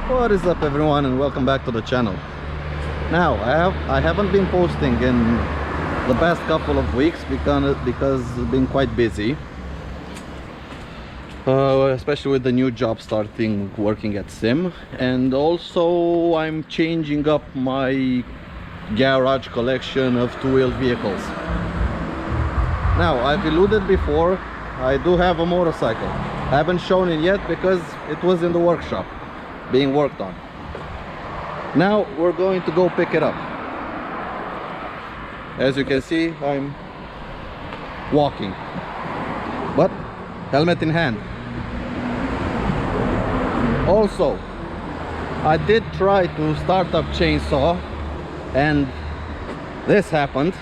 What is up everyone, and welcome back to the channel. Now I haven't been posting in the past couple of weeks because I've been quite busy, especially with the new job starting working at Sim, and also I'm changing up my garage collection of two-wheel vehicles. Now, I've alluded before, I do have a motorcycle. I haven't shown it yet because it was in the workshop being worked on. Now we're going to go pick it up. As you can see, I'm walking, but helmet in hand. Also, I did try to start up chainsaw and this happened.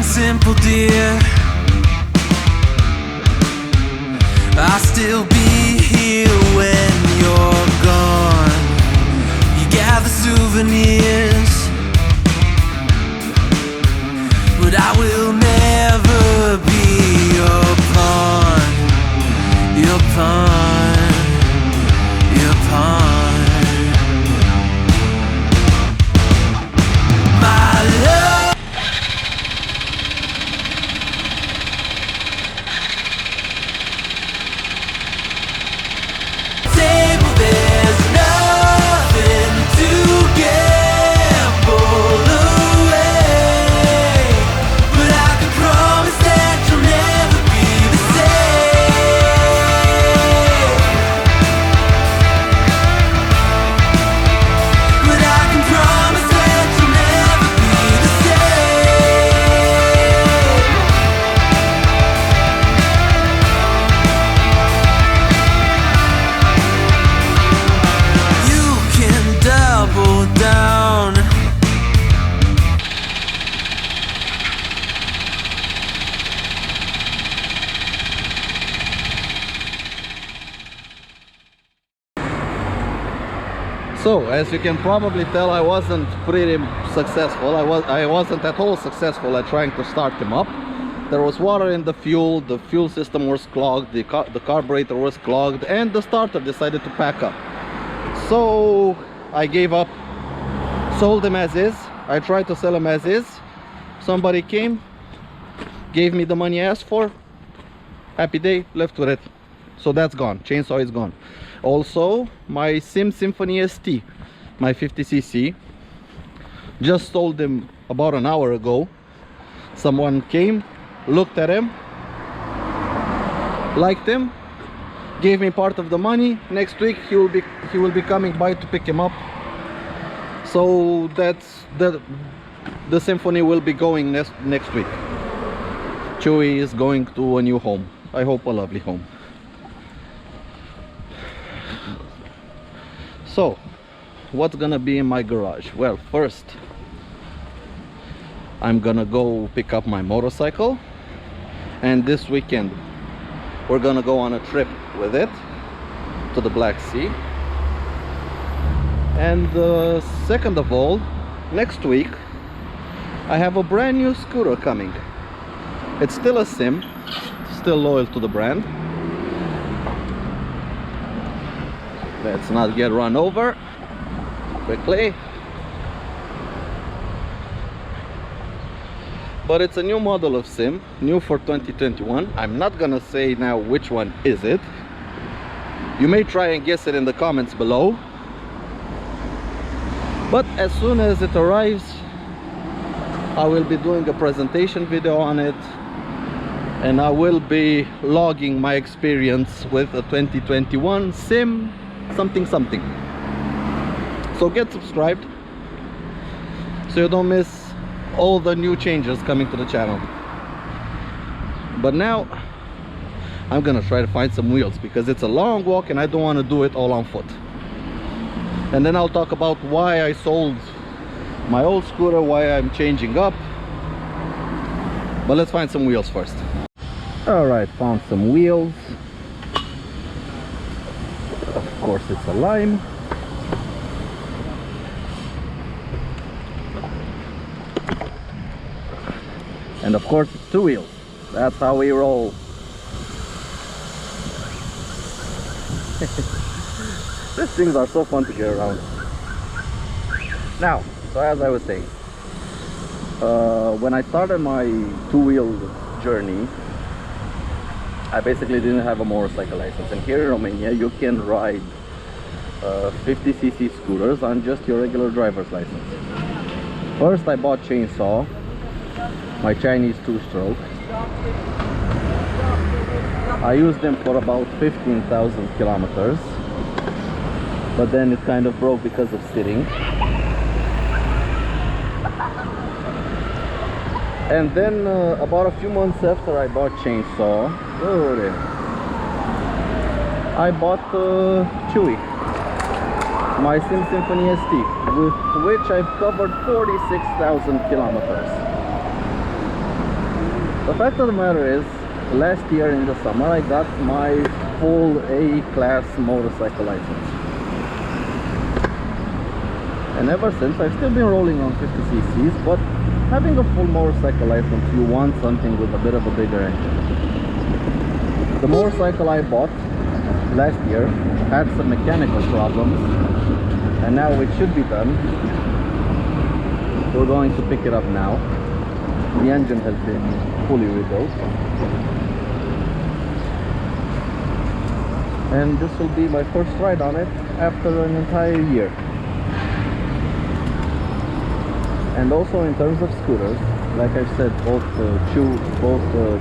Simple, dear, I'll still be here when you're gone. You gather souvenirs, but I will never be your pawn, your pawn, your pawn. My love. So, as you can probably tell, I wasn't pretty successful. I wasn't at all successful at trying to start him up. There was water in the fuel system was clogged, the carburetor was clogged, and the starter decided to pack up. So I gave up, sold him as is. I tried to sell him as is. Somebody came, gave me the money I asked for. Happy day, left with it. So that's gone, chainsaw is gone. Also, my Sim Symphony ST, my 50cc, just sold him about an hour ago. Someone came, looked at him, liked him, gave me part of the money. Next week he will be coming by to pick him up. So that's the Symphony will be going next week. Chewy is going to a new home. I hope a lovely home. So, what's gonna be in my garage? Well, first I'm gonna go pick up my motorcycle, and this weekend we're gonna go on a trip with it to the Black Sea. And second of all, next week I have a brand new scooter coming. It's still a Sim, still loyal to the brand. Let's not get run over quickly. But it's a new model of Sim, new for 2021. I'm not gonna say now which one is it. You may try and guess it in the comments below. But as soon as it arrives, I will be doing a presentation video on it, and I will be logging my experience with a 2021 Sim something. So get subscribed so you don't miss all the new changes coming to the channel. But now I'm gonna try to find some wheels because it's a long walk and I don't want to do it all on foot. And then I'll talk about why I sold my old scooter, why I'm changing up, But let's find some wheels first. Alright, found some wheels. Of course it's a Lime. And of course it's two wheels. That's how we roll. These things are so fun to get around. Now, so as I was saying, when I started my two-wheel journey, I basically didn't have a motorcycle license. And here in Romania you can ride 50cc scooters on just your regular driver's license. First I bought Chainsaw, my Chinese two-stroke. I used them for about 15,000 kilometers, but then it kind of broke because of sitting. And then about a few months after I bought Chainsaw, I bought Chewy, my Sim Symphony ST, with which I've covered 46,000 kilometers. The fact of the matter is, last year in the summer I got my full A-class motorcycle license. And ever since I've still been rolling on 50cc's, but having a full motorcycle license, you want something with a bit of a bigger engine. The motorcycle I bought last year had some mechanical problems, and now it should be done. We're going to pick it up now. The engine has been fully rebuilt, and this will be my first ride on it after an entire year. And also in terms of scooters, like I said, both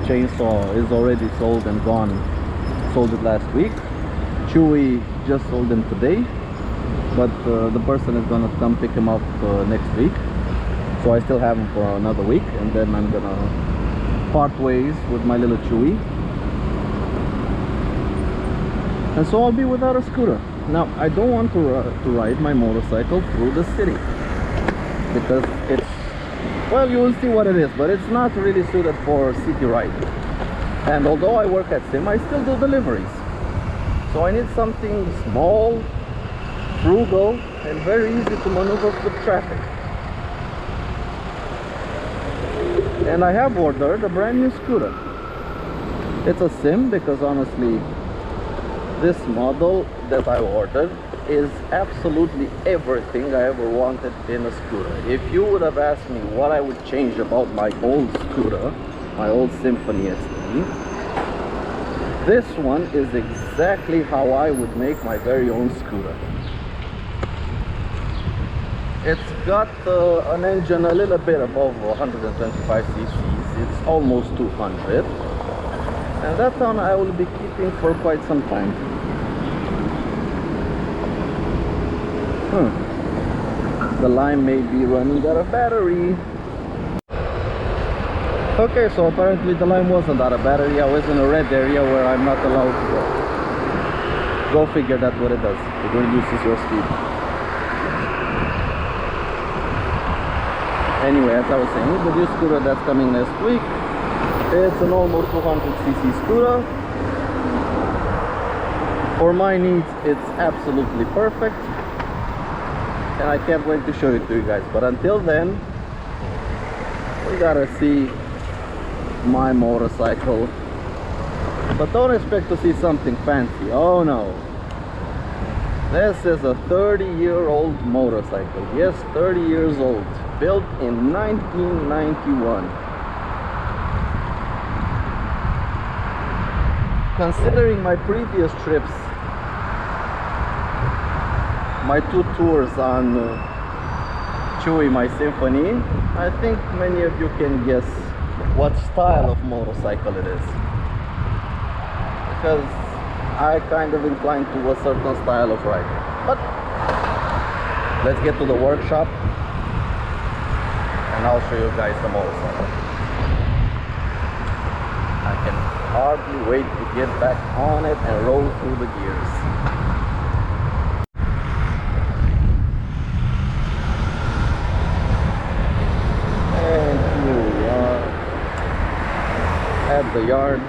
Chainsaw is already sold and gone. Sold it last week. Chewy just sold them today, but the person is gonna come pick him up next week. So I still have him for another week, and then I'm gonna part ways with my little Chewy. And so I'll be without a scooter. Now, I don't want to ride my motorcycle through the city, because it's, well, you will see what it is, but it's not really suited for city riding. And although I work at Sim, I still do deliveries. So I need something small, frugal, and very easy to maneuver through traffic. And I have ordered a brand new scooter. It's a Sim, because honestly, this model that I ordered is absolutely everything I ever wanted in a scooter. If you would have asked me what I would change about my old scooter, my old Symphony ST, this one is exactly how I would make my very own scooter. It's got an engine a little bit above 125 cc's. It's almost 200, and that one I will be keeping for quite some time. The Lime may be running out of battery. Okay, so apparently the Lime wasn't out of battery. I was in a red area where I'm not allowed to go. Go figure, that's what it does. It reduces your speed. Anyway, as I was saying, the new scooter that's coming next week, it's an almost 200cc scooter. For my needs, it's absolutely perfect. And I can't wait to show it to you guys. But until then, we gotta see my motorcycle. But don't expect to see something fancy. Oh no. This is a 30-year-old motorcycle. Yes, 30 years old. Built in 1991. Considering my previous trips, my two tours on Chewy, my Symphony, I think many of you can guess what style of motorcycle it is, because I kind of incline to a certain style of riding. But let's get to the workshop and I'll show you guys the motorcycle. I can hardly wait to get back on it and roll through the gears. at the yard.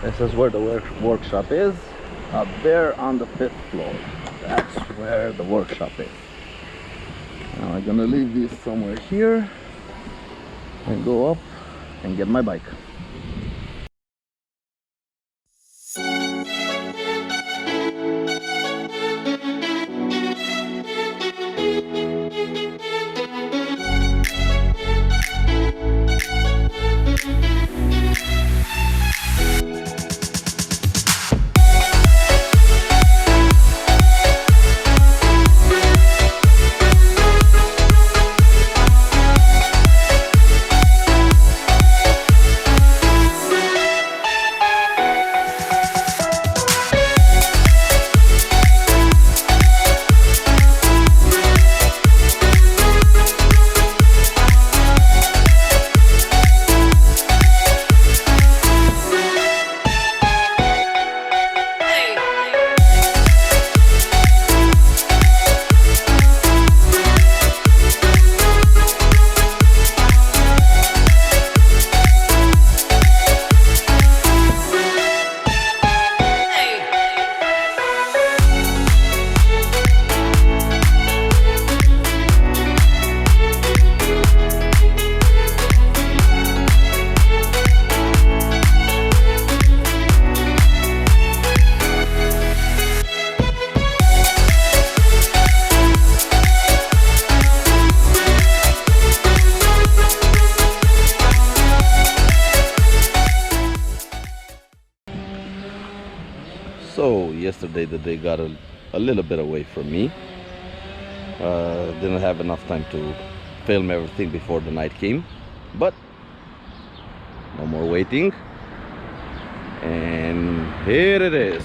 This is where the workshop is, up there on the 5th floor. That's where the workshop is. Now I'm gonna leave this somewhere here and go up and get my bike. So yesterday the day got a little bit away from me. Didn't have enough time to film everything before the night came, but no more waiting, and here it is,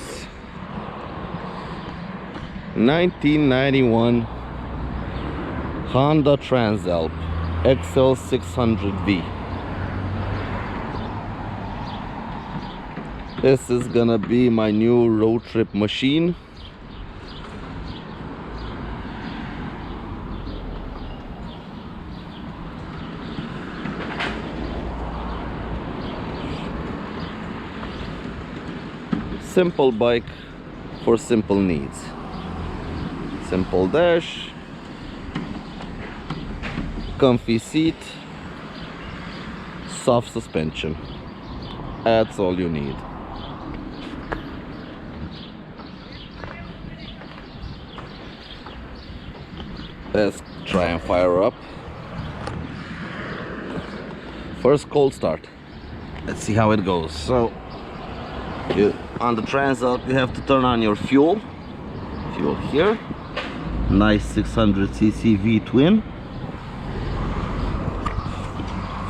1991 Honda Transalp XL600V. This is gonna be my new road trip machine. Simple bike for simple needs. Simple dash, comfy seat, soft suspension. That's all you need. Let's try and fire up. First cold start. Let's see how it goes. So on the Transalp you have to turn on your fuel here. Nice 600cc V-twin.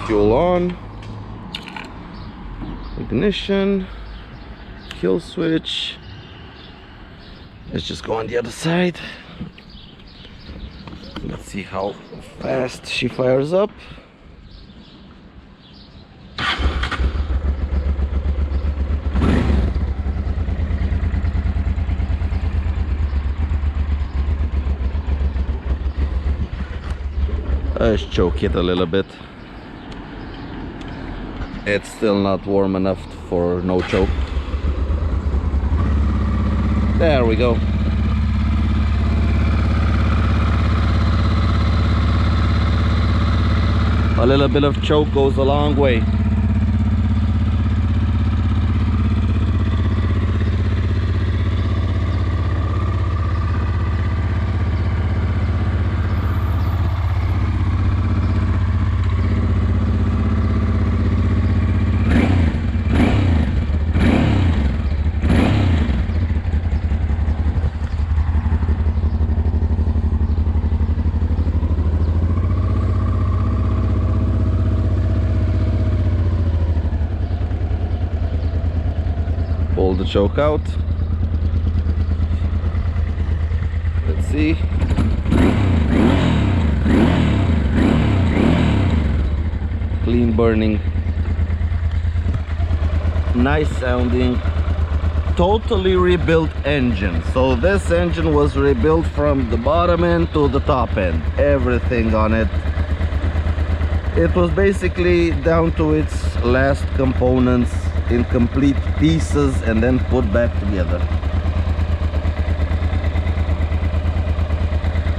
Fuel on, ignition, kill switch. Let's just go on the other side. Let's see how fast she fires up. Let's choke it a little bit. It's still not warm enough for no choke. There we go. A little bit of choke goes a long way. Pull the choke out. Let's see. Clean burning. Nice sounding. Totally rebuilt engine. So this engine was rebuilt from the bottom end to the top end. Everything on it. It was basically down to its last components in complete pieces and then put back together.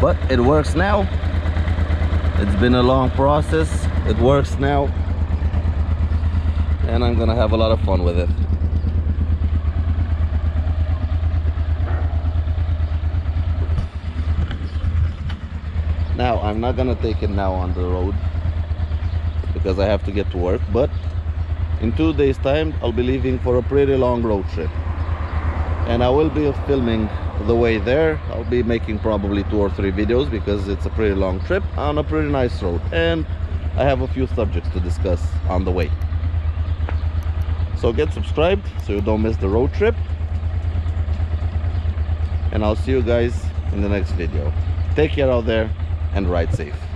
But it works now. It's been a long process. It works now. And I'm gonna have a lot of fun with it. Now, I'm not gonna take it now on the road because I have to get to work, but in 2 days time I'll be leaving for a pretty long road trip, and I will be filming the way there. I'll be making probably 2 or 3 videos because it's a pretty long trip on a pretty nice road, and I have a few subjects to discuss on the way. So get subscribed so you don't miss the road trip, and I'll see you guys in the next video. Take care out there and ride safe.